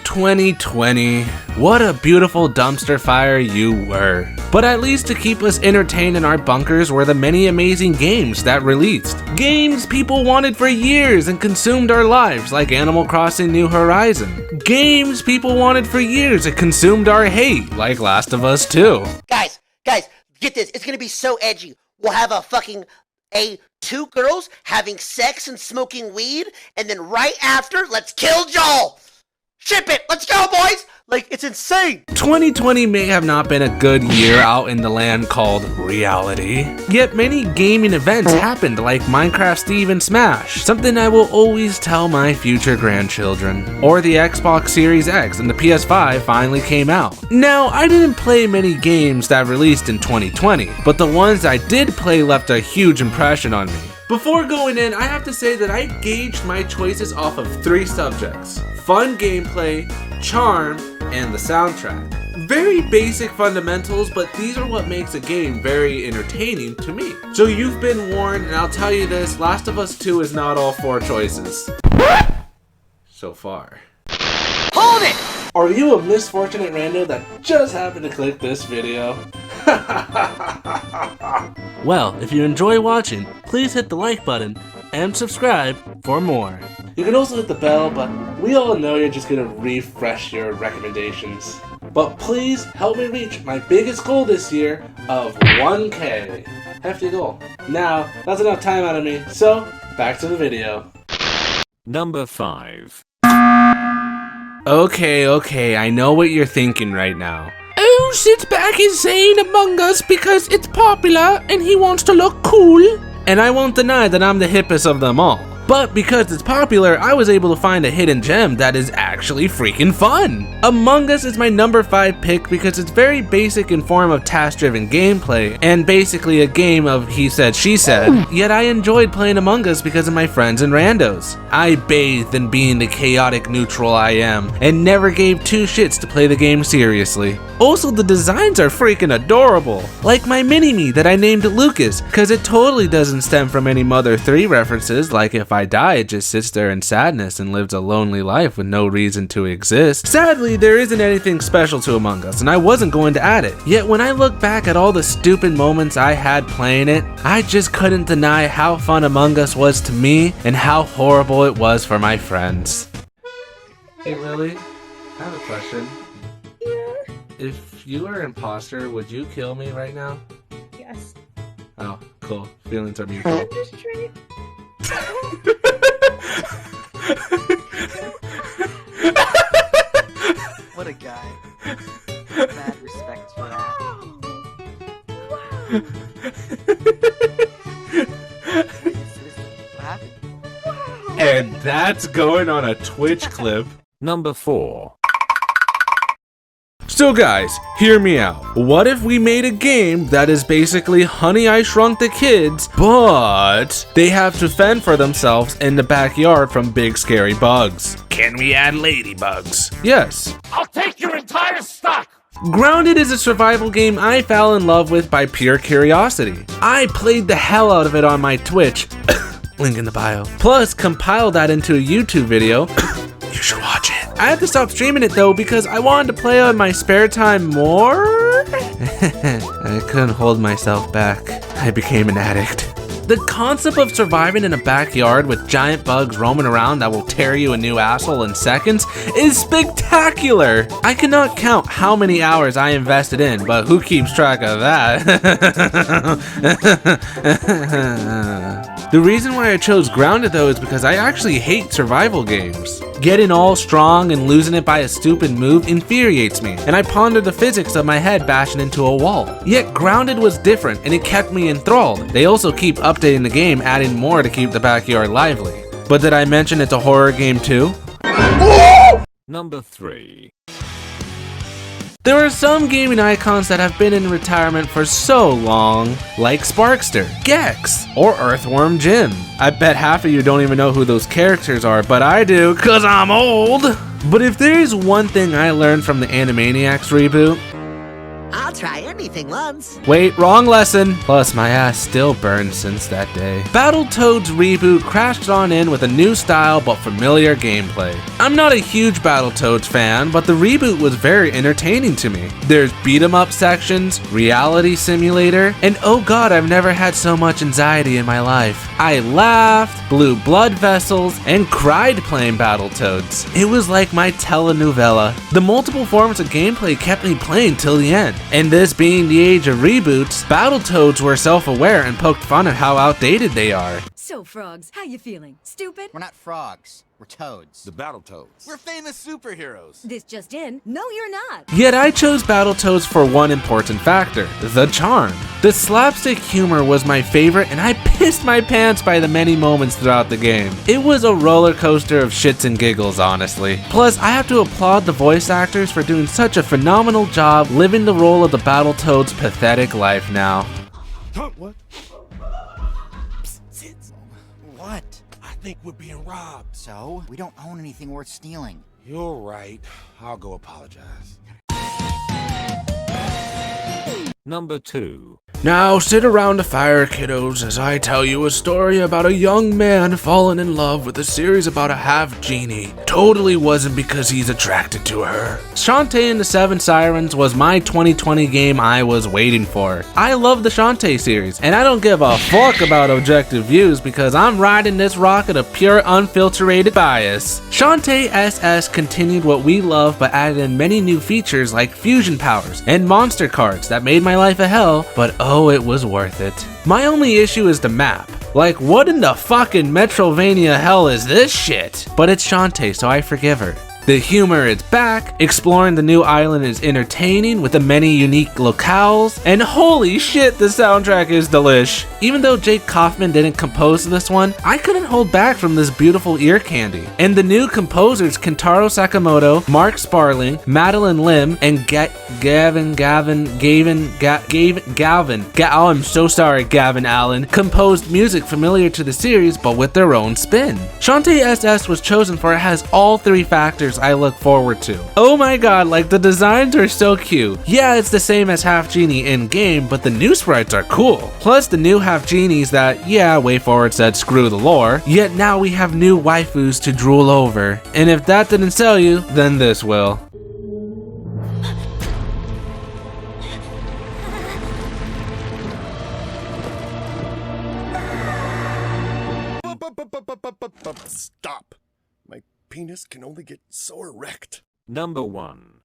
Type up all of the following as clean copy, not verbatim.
2020, what a beautiful dumpster fire you were. But at least to keep us entertained in our bunkers were the many amazing games that released. Games people wanted for years and consumed our lives, like Animal Crossing New Horizon. Games people wanted for years and consumed our hate, like Last of Us 2. Guys, get this. It's gonna be so edgy. We'll have two girls having sex and smoking weed, and then right after, let's kill Joel. Ship it. Let's go, boys. Like, it's insane. 2020 may have not been a good year out in the land called reality. Yet many gaming events happened, like Minecraft Steve and Smash, something I will always tell my future grandchildren. Or the Xbox Series X and the PS5 finally came out. Now, I didn't play many games that released in 2020, but the ones I did play left a huge impression on me. Before going in, I have to say that I gauged my choices off of 3 subjects: fun gameplay, charm, and the soundtrack. Very basic fundamentals, but these are what makes a game very entertaining to me. So you've been warned, and I'll tell you this, Last of Us 2 is not all 4 choices. So far. Hold it! Are you a misfortunate rando that just happened to click this video? Well, if you enjoy watching, please hit the like button and subscribe for more. You can also hit the bell, but we all know you're just gonna refresh your recommendations. But please help me reach my biggest goal this year of 1K. Hefty goal. Now, that's enough time out of me, so back to the video. Number 5. Okay, I know what you're thinking right now. Oh, sits back is saying Among Us because it's popular and he wants to look cool. And I won't deny that I'm the hippest of them all. But because it's popular, I was able to find a hidden gem that is actually freaking fun. Among Us is my number 5 pick because it's very basic in form of task-driven gameplay, and basically a game of he said, she said, yet I enjoyed playing Among Us because of my friends and randos. I bathed in being the chaotic neutral I am, and never gave 2 shits to play the game seriously. Also, the designs are freaking adorable, like my mini-me that I named Lucas, cause it totally doesn't stem from any Mother 3 references, like if I die, it just sits there in sadness and lives a lonely life with no reason to exist. Sadly, there isn't anything special to Among Us, and I wasn't going to add it. Yet when I look back at all the stupid moments I had playing it, I just couldn't deny how fun Among Us was to me and how horrible it was for my friends. Hey Lily, I have a question. Yeah. If you were an imposter, would you kill me right now? Yes. Oh, cool. Feelings are mutual. I'm just trying. What a guy. Mad respect for that. Wow. What happened? And that's going on a Twitch clip. Number 4. So guys, hear me out. What if we made a game that is basically Honey, I Shrunk the Kids, but they have to fend for themselves in the backyard from big scary bugs? Can we add ladybugs? Yes. I'll take your entire stock! Grounded is a survival game I fell in love with by pure curiosity. I played the hell out of it on my Twitch, link in the bio, plus compiled that into a YouTube video. You should watch it. I had to stop streaming it though because I wanted to play on my spare time more. I couldn't hold myself back. I became an addict. The concept of surviving in a backyard with giant bugs roaming around that will tear you a new asshole in seconds is spectacular. I cannot count how many hours I invested in, but who keeps track of that? The reason why I chose Grounded though is because I actually hate survival games. Getting all strong and losing it by a stupid move infuriates me, and I ponder the physics of my head bashing into a wall. Yet Grounded was different and it kept me enthralled. They also keep updating the game, adding more to keep the backyard lively. But did I mention it's a horror game too? Number 3. There are some gaming icons that have been in retirement for so long, like Sparkster, Gex, or Earthworm Jim. I bet half of you don't even know who those characters are, but I do, cause I'm old. But if there's one thing I learned from the Animaniacs reboot, I'll try anything once. Wait, wrong lesson. Plus, my ass still burns since that day. Battletoads reboot crashed on in with a new style but familiar gameplay. I'm not a huge Battletoads fan, but the reboot was very entertaining to me. There's beat 'em up sections, reality simulator, and oh god, I've never had so much anxiety in my life. I laughed, blew blood vessels, and cried playing Battletoads. It was like my telenovela. The multiple forms of gameplay kept me playing till the end. And this being the age of reboots, Battletoads were self-aware and poked fun at how outdated they are. So, frogs, how you feeling? Stupid? We're not frogs. We're toads. The Battletoads. We're famous superheroes. This just in. No, you're not. Yet I chose Battletoads for one important factor, the charm. The slapstick humor was my favorite and I pissed my pants by the many moments throughout the game. It was a roller coaster of shits and giggles, honestly. Plus, I have to applaud the voice actors for doing such a phenomenal job living the role of the Battletoads' pathetic life now. What? What? I think we're being robbed. So? We don't own anything worth stealing. You're right. I'll go apologize. Number 2. Now sit around a fire, kiddos, as I tell you a story about a young man falling in love with a series about a half genie. Totally wasn't because he's attracted to her. Shantae and the Seven Sirens was my 2020 game I was waiting for. I love the Shantae series, and I don't give a fuck about objective views because I'm riding this rocket of pure unfiltered bias. Shantae SS continued what we love but added in many new features like fusion powers and monster cards that made my life a hell, but oh, it was worth it. My only issue is the map. Like, what in the fucking Metrovania hell is this shit? But it's Shantae, so I forgive her. The humor is back, exploring the new island is entertaining with the many unique locales, and holy shit, the soundtrack is delish. Even though Jake Kaufman didn't compose this one, I couldn't hold back from this beautiful ear candy. And the new composers Kentaro Sakamoto, Mark Sparling, Madeline Lim, and Gavin, oh, I'm so sorry, Gavin Allen, composed music familiar to the series but with their own spin. Shantae SS was chosen for it has all three factors I look forward to. Oh my god, like the designs are so cute. Yeah, it's the same as Half Genie in game, but the new sprites are cool. Plus the new Half Genies that, yeah, WayForward said screw the lore, yet now we have new waifus to drool over. And if that didn't sell you, then this will. Stop. My penis can only get so erect. Number 1.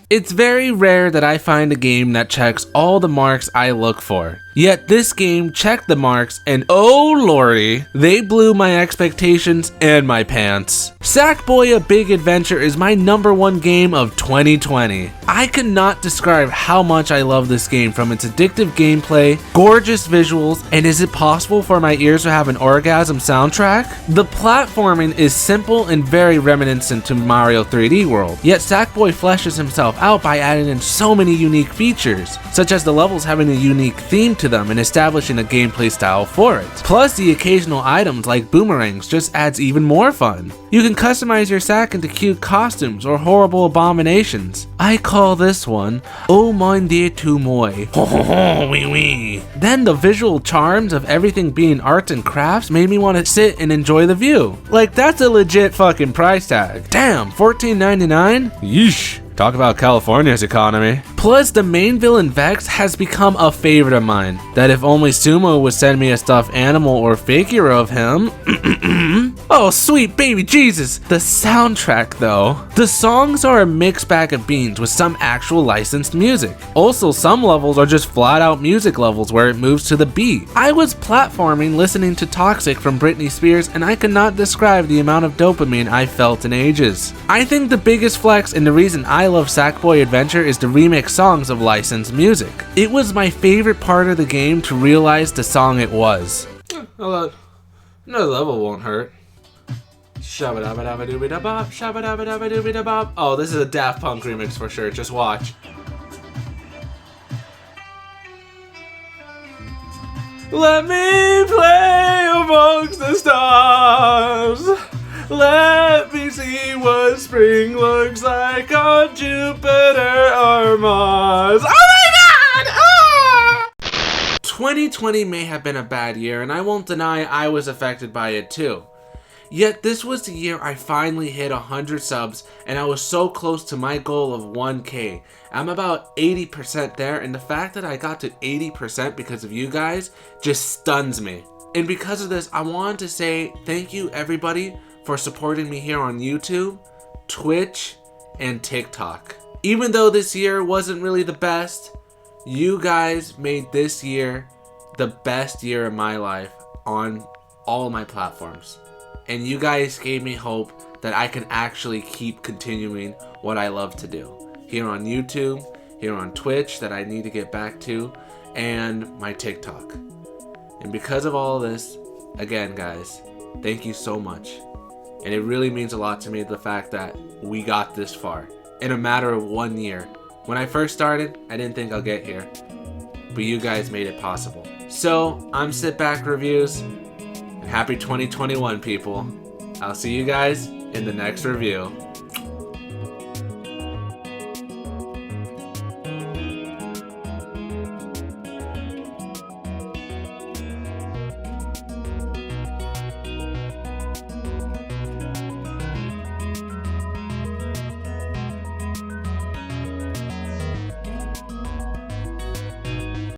It's very rare that I find a game that checks all the marks I look for. Yet this game checked the marks and oh lordy, they blew my expectations and my pants. Sackboy A Big Adventure is my #1 game of 2020. I cannot describe how much I love this game, from its addictive gameplay, gorgeous visuals, and is it possible for my ears to have an orgasm soundtrack? The platforming is simple and very reminiscent to Mario 3D World, yet Sackboy fleshes himself out by adding in so many unique features, such as the levels having a unique theme to them and establishing a gameplay style for it. Plus the occasional items like boomerangs just adds even more fun. You can customize your sack into cute costumes or horrible abominations. I call this one Oh Mon Dieu Tu Moi. Ho ho ho wee wee. Then the visual charms of everything being arts and crafts made me want to sit and enjoy the view. Like, that's a legit fucking price tag. Damn, $14.99? Yeesh. Talk about California's economy. Plus, the main villain Vex has become a favorite of mine. That if only Sumo would send me a stuffed animal or figure of him. Oh, sweet baby Jesus. The soundtrack though. The songs are a mixed bag of beans with some actual licensed music. Also, some levels are just flat out music levels where it moves to the beat. I was platforming listening to Toxic from Britney Spears and I cannot describe the amount of dopamine I felt in ages. I think the biggest flex and the reason I love Sackboy Adventure is to remix songs of licensed music. It was my favorite part of the game to realize the song it was. Another level won't hurt. Shabba-dabba-dabba-dooby-da-bop, shabba-dabba-dabba-dooby-da-bop. Oh, this is a Daft Punk remix for sure, just watch. Let me play amongst the stars. Let me sing see what spring looks like on Jupiter or Mars. Oh my god! Ah! 2020 may have been a bad year, and I won't deny I was affected by it too. Yet this was the year I finally hit 100 subs, and I was so close to my goal of 1K. I'm about 80% there, and the fact that I got to 80% because of you guys just stuns me. And because of this, I wanted to say thank you everybody for supporting me here on YouTube, Twitch, and TikTok. Even though this year wasn't really the best, you guys made this year the best year of my life on all my platforms. And you guys gave me hope that I can actually keep continuing what I love to do. Here on YouTube, here on Twitch that I need to get back to, and my TikTok. And because of all this, again guys, thank you so much. And it really means a lot to me the fact that we got this far in a matter of 1 year. When I first started, I didn't think I'll get here, but you guys made it possible. So, I'm Sit Back Reviews, and happy 2021 people. I'll see you guys in the next review.